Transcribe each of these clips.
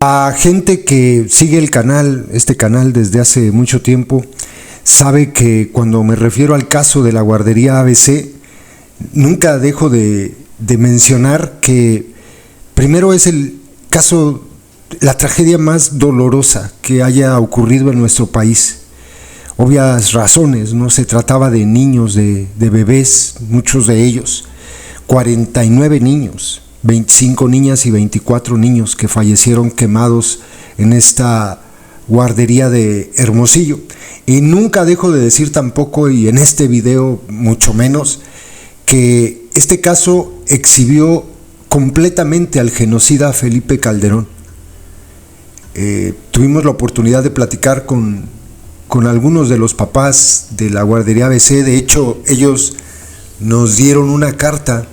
La gente que sigue este canal desde hace mucho tiempo, sabe que cuando me refiero al caso de la guardería ABC, nunca dejo de mencionar que primero es el caso, la tragedia más dolorosa que haya ocurrido en nuestro país. Obvias razones, no se trataba de niños, de bebés, muchos de ellos, 49 niños, 25 niñas y 24 niños que fallecieron quemados en esta guardería de Hermosillo. Y nunca dejo de decir tampoco, y en este video mucho menos, que este caso exhibió completamente al genocida Felipe Calderón. Tuvimos la oportunidad de platicar con algunos de los papás de la guardería ABC. De hecho, ellos nos dieron una carta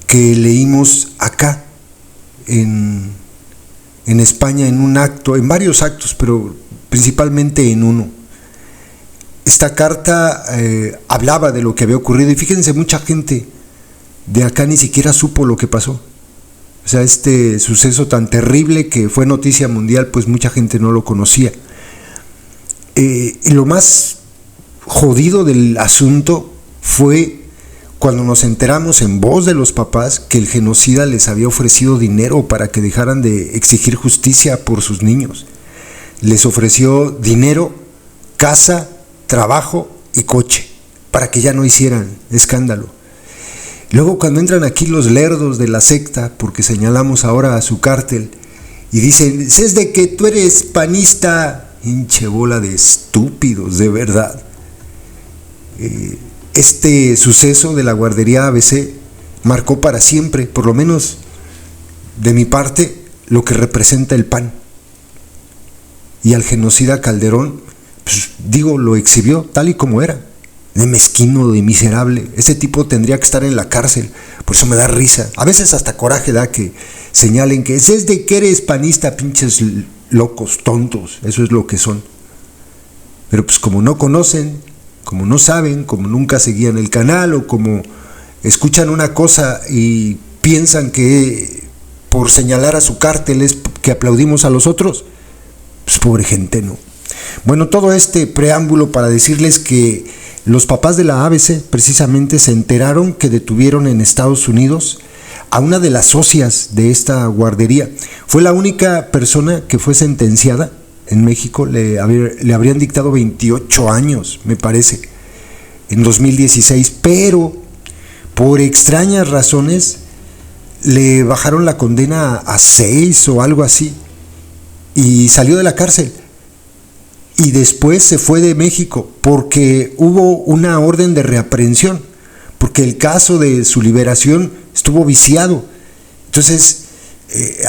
que leímos acá en España en un acto, en varios actos, pero principalmente en uno. Esta carta hablaba de lo que había ocurrido y fíjense, mucha gente de acá ni siquiera supo lo que pasó. O sea, este suceso tan terrible que fue noticia mundial, pues mucha gente no lo conocía. Y lo más jodido del asunto fue cuando nos enteramos en voz de los papás que el genocida les había ofrecido dinero para que dejaran de exigir justicia por sus niños. Les ofreció dinero, casa, trabajo y coche para que ya no hicieran escándalo. Luego, cuando entran aquí los lerdos de la secta, porque señalamos ahora a su cártel, y dicen, es de que tú eres panista, hinche bola de estúpidos, de verdad. Este suceso de la guardería ABC marcó para siempre, por lo menos de mi parte, lo que representa el PAN. Y al genocida Calderón, pues, lo exhibió tal y como era, de mezquino, de miserable. Ese tipo tendría que estar en la cárcel. Por eso me da risa, a veces hasta coraje da que señalen que es de que eres panista, pinches locos, tontos, eso es lo que son. Pero pues como no conocen, como no saben, como nunca seguían el canal, o como escuchan una cosa y piensan que por señalar a su cártel es que aplaudimos a los otros, pues pobre gente, ¿no? Bueno, todo este preámbulo para decirles que los papás de la ABC precisamente se enteraron que detuvieron en Estados Unidos a una de las socias de esta guardería. Fue la única persona que fue sentenciada en México. Le habrían dictado 28 años, me parece, en 2016, pero por extrañas razones le bajaron la condena a 6 o algo así, y salió de la cárcel. Y después se fue de México porque hubo una orden de reaprehensión, porque el caso de su liberación estuvo viciado. Entonces,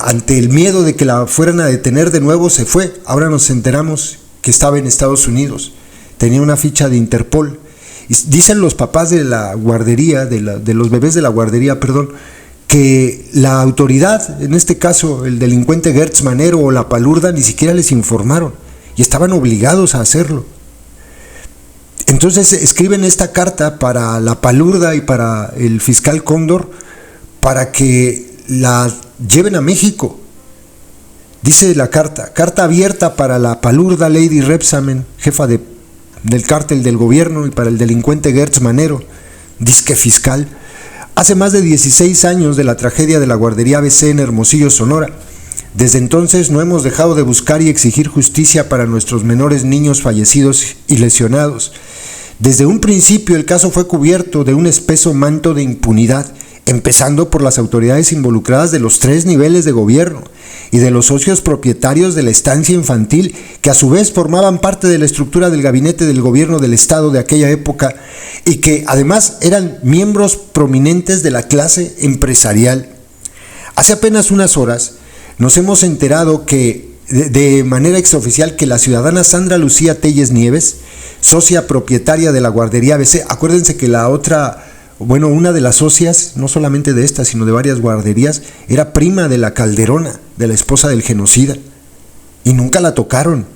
ante el miedo de que la fueran a detener de nuevo, se fue. Ahora nos enteramos que estaba en Estados Unidos, tenía una ficha de Interpol. Y dicen los papás de la guardería, de los bebés de la guardería, que la autoridad, en este caso el delincuente Gertz Manero o la Palurda, ni siquiera les informaron y estaban obligados a hacerlo. Entonces escriben esta carta para la Palurda y para el fiscal Cóndor para que la lleven a México. Dice la carta abierta para la Palurda Lady Rebsamen, jefa del cártel del gobierno, y para el delincuente Gertz Manero, disque fiscal. Hace más de 16 años de la tragedia de la guardería ABC en Hermosillo, Sonora. Desde entonces no hemos dejado de buscar y exigir justicia para nuestros menores niños fallecidos y lesionados. Desde un principio el caso fue cubierto de un espeso manto de impunidad, empezando por las autoridades involucradas de los 3 niveles de gobierno y de los socios propietarios de la estancia infantil, que a su vez formaban parte de la estructura del gabinete del gobierno del estado de aquella época y que además eran miembros prominentes de la clase empresarial. Hace apenas unas horas nos hemos enterado que de manera extraoficial que la ciudadana Sandra Lucía Telles Nieves, socia propietaria de la guardería ABC, acuérdense que una de las socias, no solamente de esta, sino de varias guarderías, era prima de la Calderona, de la esposa del genocida, y nunca la tocaron.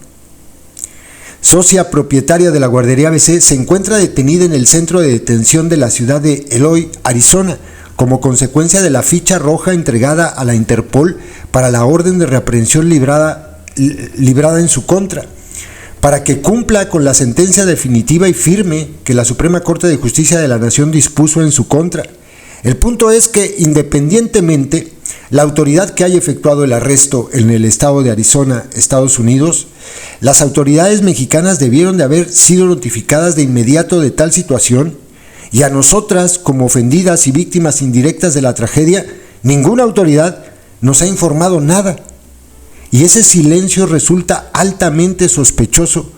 Socia propietaria de la guardería ABC, se encuentra detenida en el centro de detención de la ciudad de Eloy, Arizona, como consecuencia de la ficha roja entregada a la Interpol para la orden de reaprehensión librada en su contra, para que cumpla con la sentencia definitiva y firme que la Suprema Corte de Justicia de la Nación dispuso en su contra. El punto es que, independientemente, la autoridad que haya efectuado el arresto en el estado de Arizona, Estados Unidos, las autoridades mexicanas debieron de haber sido notificadas de inmediato de tal situación, y a nosotras, como ofendidas y víctimas indirectas de la tragedia, ninguna autoridad nos ha informado nada. Y ese silencio resulta altamente sospechoso,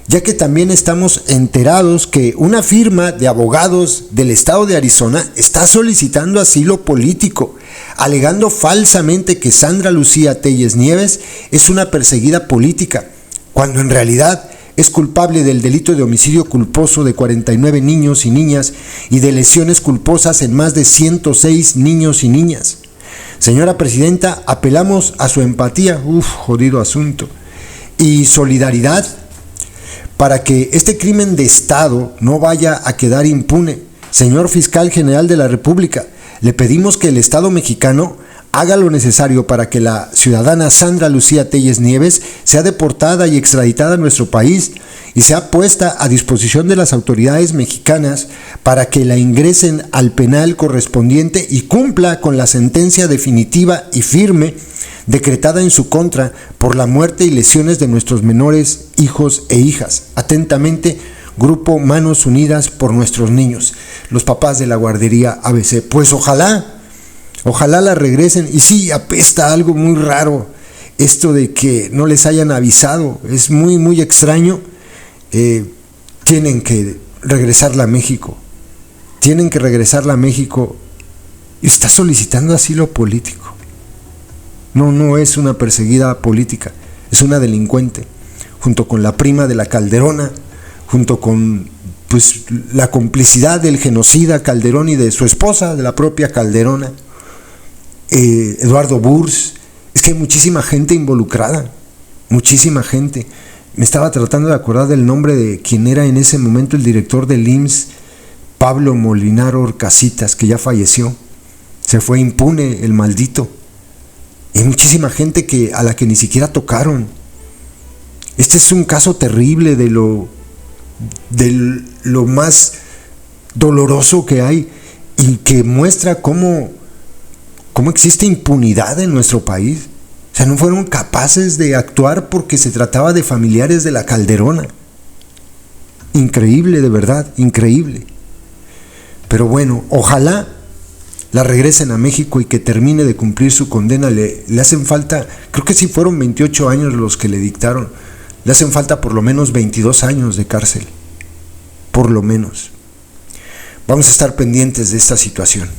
ya que también estamos enterados que una firma de abogados del estado de Arizona está solicitando asilo político, alegando falsamente que Sandra Lucía Telles Nieves es una perseguida política, cuando en realidad es culpable del delito de homicidio culposo de 49 niños y niñas y de lesiones culposas en más de 106 niños y niñas. Señora Presidenta, apelamos a su empatía, jodido asunto, y solidaridad para que este crimen de Estado no vaya a quedar impune. Señor Fiscal General de la República, le pedimos que el Estado mexicano haga lo necesario para que la ciudadana Sandra Lucía Telles Nieves sea deportada y extraditada a nuestro país y sea puesta a disposición de las autoridades mexicanas para que la ingresen al penal correspondiente y cumpla con la sentencia definitiva y firme decretada en su contra por la muerte y lesiones de nuestros menores hijos e hijas. Atentamente, Grupo Manos Unidas por Nuestros Niños, los papás de la guardería ABC. Pues ojalá la regresen. Y sí, apesta algo muy raro esto de que no les hayan avisado, es muy muy extraño. Tienen que regresarla a México, y está solicitando asilo político. No es una perseguida política, es una delincuente, junto con la prima de la Calderona, junto con pues la complicidad del genocida Calderón y de su esposa, de la propia Calderona, Eduardo Burs. Es que hay muchísima gente involucrada, muchísima gente. Me estaba tratando de acordar del nombre de quien era en ese momento el director del IMSS, Pablo Molinaro Orcasitas, que ya falleció. Se fue impune el maldito. Hay muchísima gente a la que ni siquiera tocaron. Este es un caso terrible de lo más doloroso que hay y que muestra cómo existe impunidad en nuestro país. O sea, no fueron capaces de actuar porque se trataba de familiares de la Calderona. Increíble, de verdad, increíble. Pero bueno, ojalá la regresen a México y que termine de cumplir su condena. Le hacen falta, creo que sí fueron 28 años los que le dictaron. Le hacen falta por lo menos 22 años de cárcel. Por lo menos. Vamos a estar pendientes de esta situación.